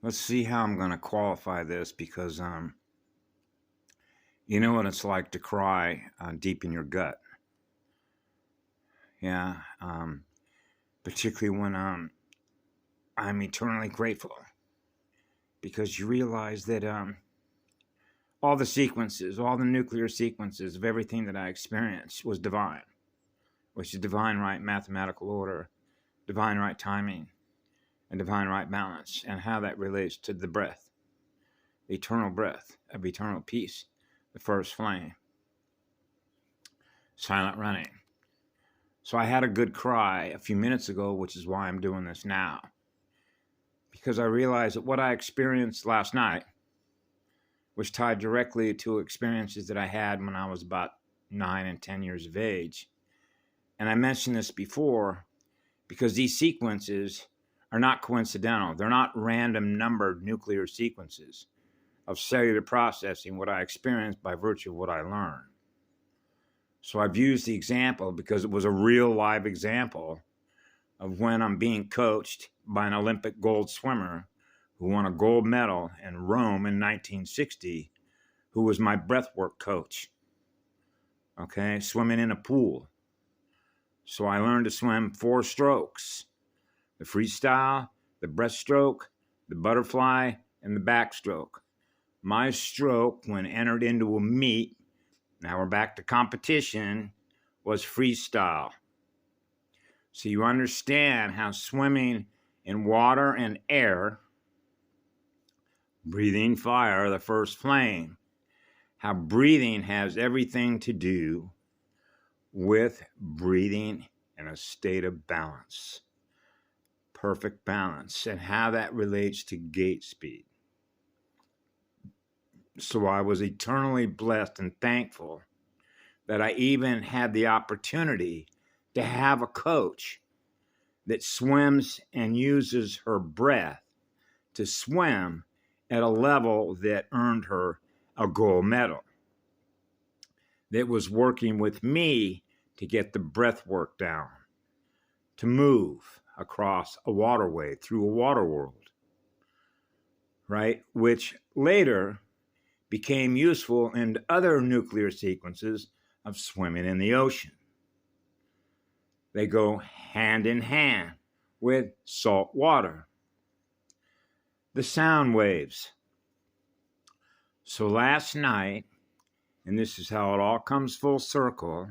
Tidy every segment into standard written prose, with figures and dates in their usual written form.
Let's see how I'm going to qualify this because you know what it's like to cry deep in your gut. Yeah, particularly when I'm eternally grateful because you realize that all the sequences, all the nuclear sequences of everything that I experienced was divine, which is divine right mathematical order, divine right timing, and divine right balance, and how that relates to the breath, the eternal breath of eternal peace, the first flame, silent running. So I had a good cry a few minutes ago, which is why I'm doing this now. Because I realized that what I experienced last night was tied directly to experiences that I had when I was about 9 and 10 years of age. And I mentioned this before because these sequences are not coincidental. They're not random numbered nuclear sequences of cellular processing, what I experienced by virtue of what I learned. So I've used the example because it was a real live example of when I'm being coached by an Olympic gold swimmer who won a gold medal in Rome in 1960, who was my breathwork coach. Okay, swimming in a pool. So I learned to swim 4 strokes: the freestyle, the breaststroke, the butterfly, and the backstroke. My stroke, when entered into a meet, now we're back to competition, was freestyle. So you understand how swimming in water and air, breathing fire, the first flame, how breathing has everything to do with breathing in a state of balance, perfect balance, and how that relates to gate speed. So I was eternally blessed and thankful that I even had the opportunity to have a coach that swims and uses her breath to swim at a level that earned her a gold medal, that was working with me to get the breath work down, to move across a waterway through a water world, right? Which later became useful in other nuclear sequences of swimming in the ocean. They go hand in hand with salt water. The sound waves. So last night, and this is how it all comes full circle,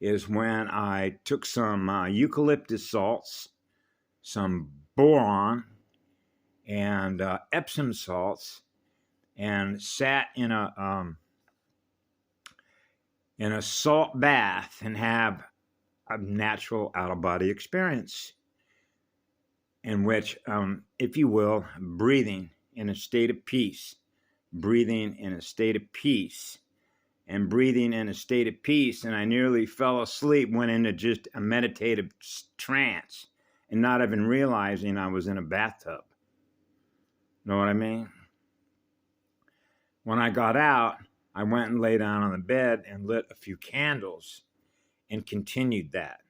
is when I took some eucalyptus salts, some boron, and Epsom salts, and sat in a salt bath and have a natural out-of-body experience in which, if you will, breathing in a state of peace, breathing in a state of peace, and breathing in a state of peace, and I nearly fell asleep, went into just a meditative trance, and not even realizing I was in a bathtub. Know what I mean? When I got out, I went and lay down on the bed and lit a few candles and continued that.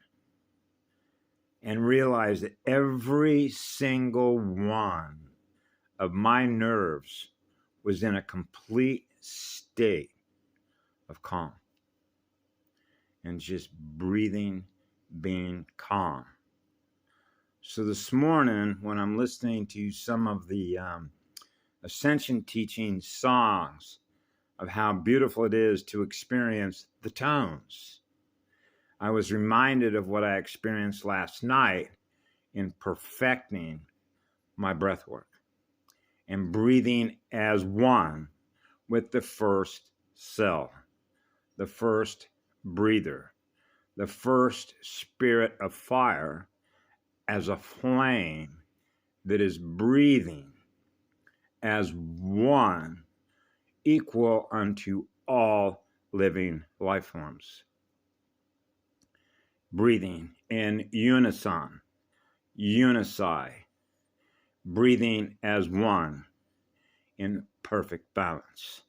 And realized that every single one of my nerves was in a complete state of calm. And just breathing, being calm. So this morning, when I'm listening to some of the Ascension teaching songs of how beautiful it is to experience the tones, I was reminded of what I experienced last night in perfecting my breath work and breathing as one with the first cell, the first breather, the first spirit of fire as a flame that is breathing as one, equal unto all living life forms. Breathing in unison, unicy, breathing as one in perfect balance,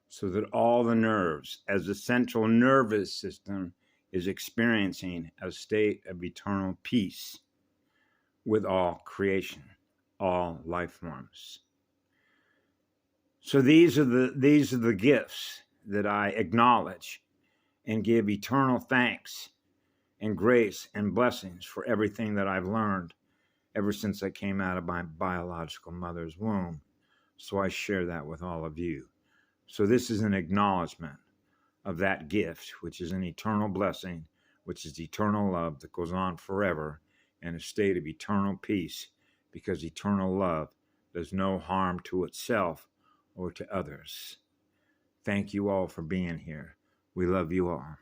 so that all the nerves, as the central nervous system, is experiencing a state of eternal peace with all creation. all life forms. So these are the gifts that I acknowledge and give eternal thanks and grace and blessings for everything that I've learned ever since I came out of my biological mother's womb. So I share that with all of you. So this is an acknowledgement of that gift, which is an eternal blessing, which is eternal love that goes on forever in a state of eternal peace, because eternal love does no harm to itself or to others. Thank you all for being here. We love you all.